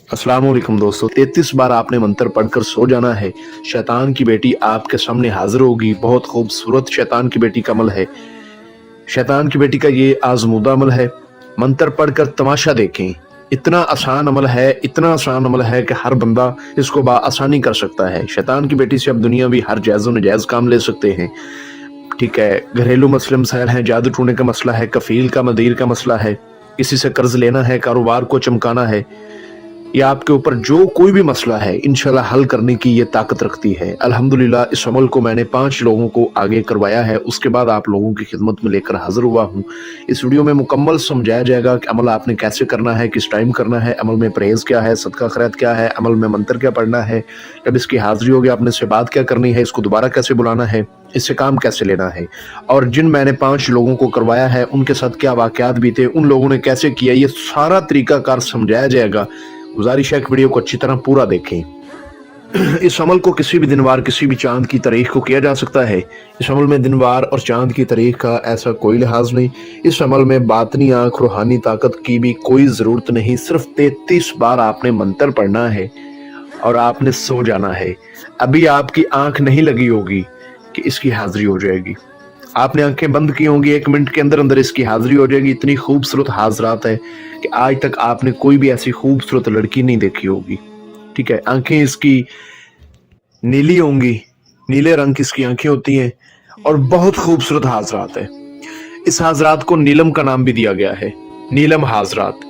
अस्सलाम वालेकुम दोस्तों, 33 बार आपने मंत्र पढ़कर सो जाना है। शैतान की बेटी आपके सामने हाजिर होगी। बहुत खूबसूरत शैतान की बेटी का अमल है। शैतान की बेटी का ये आजमूदा अमल है। मंत्र पढ़कर तमाशा देखें। इतना आसान अमल है, इतना आसान अमल है कि हर बंदा इसको आसानी कर सकता है। शैतान की बेटी से अब दुनिया भी हर जायज़ व नाजायज़ काम ले सकते हैं। ठीक है, घरेलू मसले मसाइल हैं, जादू टूने का मसला है, कफील का मदीर का मसला है, किसी से कर्ज लेना है, कारोबार को चमकाना है, या आपके ऊपर जो कोई भी मसला है, इंशाल्लाह हल करने की ये ताकत रखती है। अल्हम्दुलिल्लाह इस अमल को मैंने 5 लोगों को आगे करवाया है, उसके बाद आप लोगों की खिदमत में लेकर हाजिर हुआ हूँ। इस वीडियो में मुकम्मल समझाया जाएगा कि अमल आपने कैसे करना है, किस टाइम करना है, अमल में परहेज क्या है, सदका खैरात क्या है, अमल में मंत्र क्या पढ़ना है, जब इसकी हाजिरी होगी आपने इससे बात क्या करनी है, इसको दोबारा कैसे बुलाना है, इससे काम कैसे लेना है, और जिन मैंने 5 लोगों को करवाया है उनके साथ क्या वाकयात भी थे, उन लोगों ने कैसे किया, ये सारा तरीकाकार समझाया जाएगा। गुजारिश है कि वीडियो को अच्छी तरह पूरा देखें। इस अमल को किसी भी दिनवार, किसी भी चांद की तारीख को किया जा सकता है। इस अमल में दिनवार और चांद की तारीख का ऐसा कोई लिहाज नहीं। इस अमल में बातनी आंख, रूहानी ताकत की भी कोई ज़रूरत नहीं। सिर्फ 33 बार आपने मंत्र पढ़ना है और आपने सो जाना है। अभी आपकी आंख नहीं लगी होगी कि इसकी हाजिरी हो जाएगी। आपने आंखें बंद की होंगी, 1 मिनट के अंदर अंदर इसकी हाजिरी हो जाएगी। इतनी खूबसूरत हाजरात है कि आज तक आपने कोई भी ऐसी खूबसूरत लड़की नहीं देखी होगी। ठीक है, आंखें इसकी नीली होंगी, नीले रंग की इसकी आंखें होती हैं और बहुत खूबसूरत हाजरात है। इस हाजरात को नीलम का नाम भी दिया गया है, नीलम हाजरात।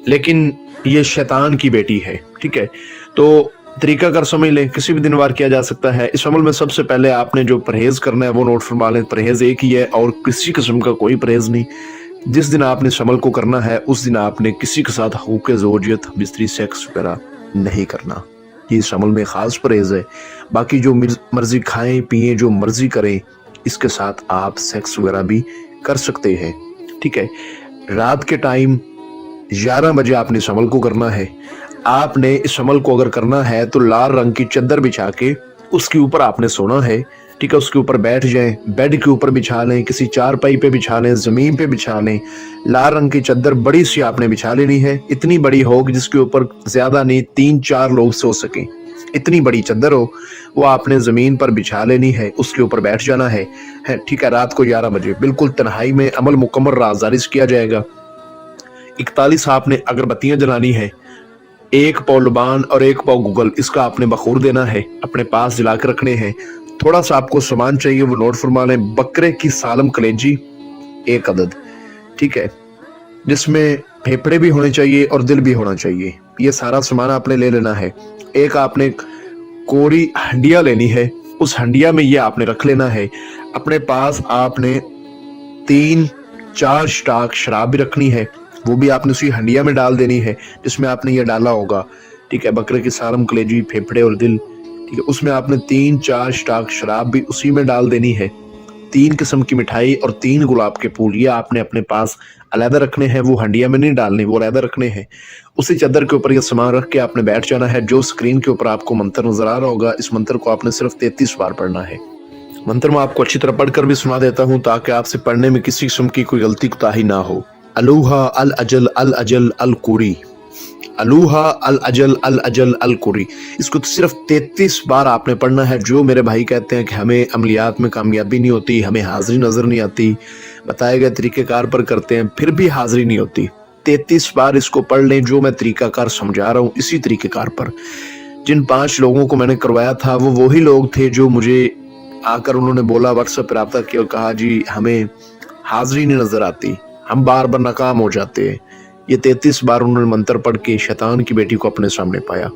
लेकिन ये शैतान की बेटी है। ठीक है, तो तरीका कर समझ लें, किसी भी दिन वार किया जा सकता है। इस अमल में सबसे पहले आपने जो परहेज करना है वो नोट फरमा लें। परहेज एक ही है और किसी किस्म का कोई परहेज नहीं। जिस दिन आपने इस अमल को करना है उस दिन आपने किसी के साथ हुक्के ज़ौजियत, बिस्तरी, सेक्स वगैरह नहीं करना। ये इस अमल में ख़ास परहेज है। बाकी जो मर्जी खाएं पिएं, जो मर्जी करें, इसके साथ आप सेक्स वगैरह भी कर सकते हैं। ठीक है, रात के टाइम 11 बजे आपने इस अमल को करना है। आपने इस अमल को अगर करना है तो लाल रंग की चादर बिछा के उसके ऊपर आपने सोना है। ठीक है, उसके ऊपर बैठ जाएं, बेड के ऊपर बिछा लें, किसी चारपाई पे बिछा लें, जमीन पे बिछा लें। लाल रंग की चादर बड़ी सी आपने बिछा लेनी है। इतनी बड़ी हो कि जिसके ऊपर ज्यादा नहीं 3-4 लोग सो सकें। इतनी बड़ी चादर हो वो आपने जमीन पर बिछा लेनी है, उसके ऊपर बैठ जाना है। ठीक है, रात को 11 बजे बिल्कुल तन्हाई में अमल मुकम्मल राज़दारी से किया जाएगा। 41 आपने अगरबत्तियां जलानी है। 1 पाव लुबान और 1 पाव गूगल, इसका आपने बखूर देना है, अपने पास जला कर रखने हैं। थोड़ा सा आपको सामान चाहिए, वो नोट फरमा लें। बकरे की सालम कलेजी 1 अदद, ठीक है, जिसमें फेफड़े भी होने चाहिए और दिल भी होना चाहिए। ये सारा सामान आपने ले लेना है। एक आपने कोरी हंडिया लेनी है, उस हंडिया में ये आपने रख लेना है। अपने पास आपने 3-4 स्टाक शराब भी रखनी है, वो भी आपने उसी हंडिया में डाल देनी है जिसमें आपने ये डाला होगा। ठीक है, बकरे की सालम, कलेजी, फेफड़े और दिल। ठीक है, उसमें आपने 3-4 स्टाक शराब भी उसी में डाल देनी है। 3 किस्म की मिठाई और 3 गुलाब के फूल, ये आपने अपने पास अलहदा रखने हैं, वो हंडिया में नहीं डालने, वो अलहदा रखने हैं। उसी चादर के ऊपर ये सामान रख के आपने बैठ जाना है। जो स्क्रीन के ऊपर आपको मंत्र नजर आ रहा होगा, इस मंत्र को आपने सिर्फ 33 बार पढ़ना है। मंत्र मैं आपको अच्छी तरह पढ़कर भी सुना देता हूँ ताकि आपसे पढ़ने में किसी किस्म की कोई गलती कोताही ना हो। अलूहा अल अजल अल अजल अल कुरी, अलूहा अल अजल अल अजल अल कुरी। इसको तो सिर्फ 33 बार आपने पढ़ना है। जो मेरे भाई कहते हैं कि हमें अमलियात में कामयाबी नहीं होती, हमें हाजिरी नजर नहीं आती, बताए गए तरीक़ेकार पर करते हैं फिर भी हाजिरी नहीं होती, 33 बार इसको पढ़ लें। जो मैं तरीक़ाकार समझा रहा हूँ इसी तरीक़ेकार पर। जिन 5 लोगों को मैंने करवाया था वो वही लोग थे जो मुझे आकर उन्होंने बोला, व्हाट्सएप पर रब्ता किया और कहा जी हमें हाजिरी नहीं नजर आती, हम बार बार नाकाम हो जाते हैं। ये 33 बार उन्होंने मंत्र पढ़ के शैतान की बेटी को अपने सामने पाया।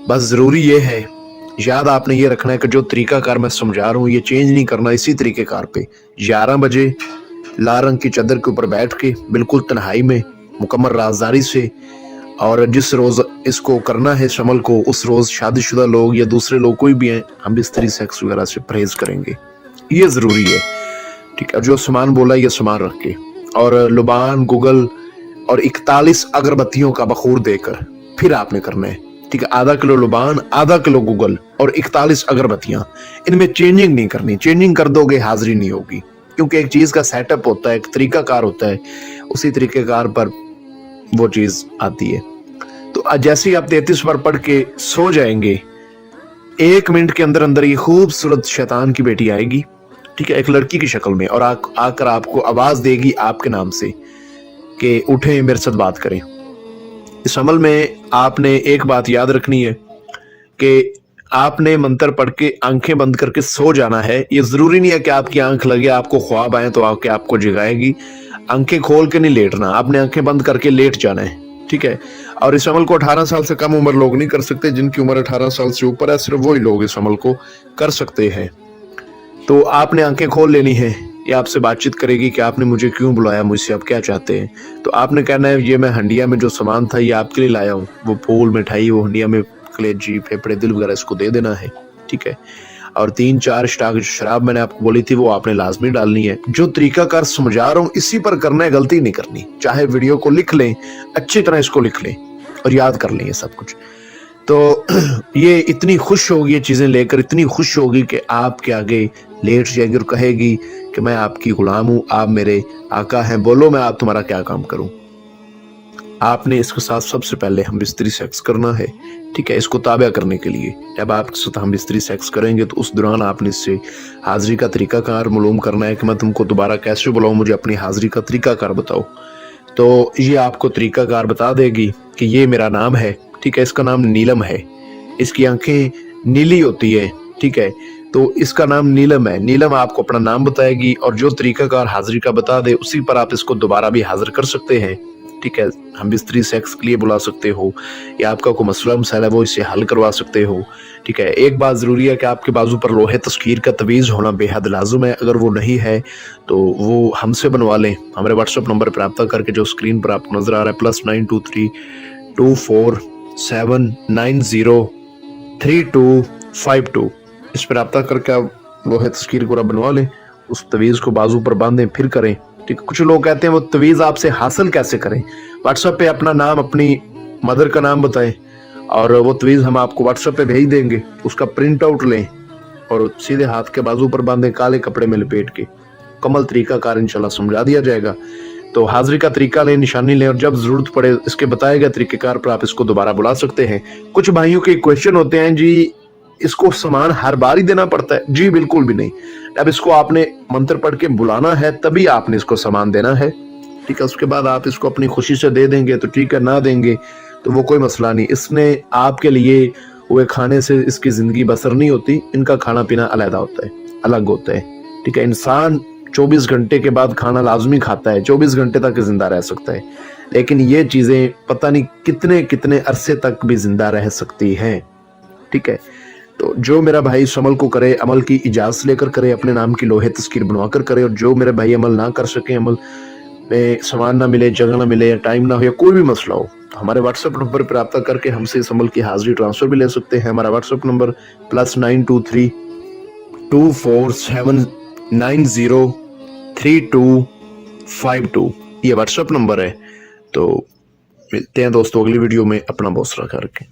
बस ज़रूरी ये है, याद आपने ये रखना है कि जो तरीकाकार मैं समझा रहा हूँ ये चेंज नहीं करना। इसी तरीक़ेकार पे 11 बजे लाल रंग की चादर के ऊपर बैठ के बिल्कुल तन्हाई में मुकम्मल राजदारी से, और जिस रोज़ इसको करना है इस अमल को, उस रोज़ शादीशुदा लोग या दूसरे लोग कोई भी हैं, हम बिस्तरी, सेक्स वगैरह से परहेज करेंगे। ये ज़रूरी है। ठीक है, जो सामान बोला ये सामान रख के, और लुबान, गूगल और 41 अगरबत्तियों का बखूर देकर फिर आपने करना है। ठीक है, आधा किलो लुबान, आधा किलो गूगल और 41 अगरबत्तियां। इनमें चेंजिंग नहीं करनी, चेंजिंग कर दोगे हाजिरी नहीं होगी, क्योंकि एक चीज का सेटअप होता है, एक तरीकाकार होता है, उसी तरीकेकार पर वो चीज आती है। तो जैसे ही आप 33 बार पढ़ के सो जाएंगे, 1 मिनट के अंदर अंदर ये खूबसूरत शैतान की बेटी आएगी, ठीक है, एक लड़की की शक्ल में, और आकर आपको आवाज देगी आपके नाम से कि उठें मेरे साथ बात करें। इस अमल में आपने एक बात याद रखनी है कि आपने मंत्र पढ़ के आंखें बंद करके सो जाना है। ये जरूरी नहीं है कि आपकी आंख लगे, आपको ख्वाब आए तो आके आपको जगाएगी। आंखें खोल के नहीं लेटना, आपने आंखें बंद करके लेट जाना है, ठीक है। और इस अमल को 18 साल से कम उम्र लोग नहीं कर सकते, जिनकी उम्र 18 साल से ऊपर है सिर्फ वही लोग इस अमल को कर सकते हैं। तो आपने आंखें खोल लेनी है, ये आपसे बातचीत करेगी कि आपने मुझे क्यों बुलाया, मुझसे आप क्या चाहते हैं। तो आपने कहना है ये मैं हंडिया में जो सामान था ये आपके लिए लाया हूँ, वो फूल मिठाई, वो हंडिया में कलेजी फेफड़े दिल वगैरह इसको दे देना है, ठीक है। और 3-4 स्टाक शराब मैंने आपको बोली थी वो आपने लाजमी डालनी है। जो तरीकाकार समझा रहा हूँ इसी पर करना है, गलती नहीं करनी। चाहे वीडियो को लिख लें, अच्छी तरह इसको लिख लें और याद कर लें ये सब कुछ। तो ये इतनी खुश होगी, ये चीजें लेकर इतनी खुश होगी कि आपके आगे लेट जाएगी और कहेगी कि मैं आपकी गुलाम हूं, आप मेरे आका हैं, बोलो मैं आप तुम्हारा क्या काम करूं। आपने इसके साथ सबसे पहले हम बिस्तरी सेक्स करना है, ठीक है, इसको ताबा करने के लिए। जब आपके साथ हम बिस्तरी सेक्स करेंगे तो उस दौरान आपने इससे हाजिरी का तरीकाकार मालूम करना है कि मैं तुमको दोबारा कैसे बुलाऊं, मुझे अपनी हाजिरी का तरीकाकार बताओ। तो ये आपको तरीकाकार बता देगी कि ये मेरा नाम है, ठीक है, इसका नाम नीलम है, इसकी आंखें नीली होती है, ठीक है, तो इसका नाम नीलम है। नीलम आपको अपना नाम बताएगी और जो तरीकाकार हाजिरी का बता दे उसी पर आप इसको दोबारा भी हाजिर कर सकते हैं, ठीक है। हम बिस्तरी सेक्स के लिए बुला सकते हो या आपका कोई मसला मसाला है वो इससे हल करवा सकते हो, ठीक है। एक बात जरूरी है कि आपके बाजू पर लोहे तस्कीर का तवीज़ होना बेहद लाजुम है। अगर वो नहीं है तो वो हमसे बनवा लें, हमारे व्हाट्सएप नंबर पर रब्ता करके, जो स्क्रीन पर आपको नजर आ रहा है, +923 2479032352, इस पर रब्ता करके आप लोहे तस्कीर पूरा बनवा लें। उस तवीज़ को बाजू पर बांधें, फिर करें, ठीक। कुछ लोग कहते हैं वो तवीज़ आपसे हासिल कैसे करें। व्हाट्सएप पे अपना नाम, अपनी मदर का नाम बताएं और वो तवीज़ हम आपको व्हाट्सएप पे भेज देंगे। उसका प्रिंट आउट लें और सीधे हाथ के बाजू पर बांधें, काले कपड़े में लपेट के। कमल तरीकाकार इंशाल्लाह समझा दिया जाएगा। तो हाजिरी का तरीका लें, निशानी लें और जब जरूरत पड़े इसके बताए गए तरीकेकार पर आप इसको दोबारा बुला सकते हैं। कुछ भाइयों के क्वेश्चन होते हैं, जी इसको सामान हर बार ही देना पड़ता है? जी बिल्कुल भी नहीं। अब इसको आपने मंत्र पढ़ के बुलाना है तभी आपने इसको सामान देना है, ठीक है। उसके बाद आप इसको अपनी खुशी से दे देंगे तो ठीक है, ना देंगे तो वो कोई मसला नहीं। इसने आपके लिए हुए खाने से इसकी जिंदगी बसर नहीं होती, इनका खाना पीना अलग होता है, अलग होता है, ठीक है। इंसान 24 घंटे के बाद खाना लाजमी खाता है, 24 घंटे तक जिंदा रह सकता है, लेकिन ये चीजें पता नहीं कितने कितने अरसे तक भी जिंदा रह सकती हैं, ठीक है। तो जो मेरा भाई इस अमल को करे, अमल की इजाजत लेकर करे, अपने नाम की लोहे तस्कीर बनवा कर करे। और जो मेरे भाई अमल ना कर सके, अमल में सामान ना मिले, जगह ना मिले या टाइम ना हो या कोई भी मसला हो, तो हमारे व्हाट्सएप नंबर पर रब्ता करके हमसे इस अमल की हाजिरी ट्रांसफर भी ले सकते हैं। हमारा व्हाट्सएप नंबर +923 2479032352, ये व्हाट्सएप नंबर है। तो मिलते हैं दोस्तों अगली वीडियो में, अपना बहुत सारा ख्याल रखें।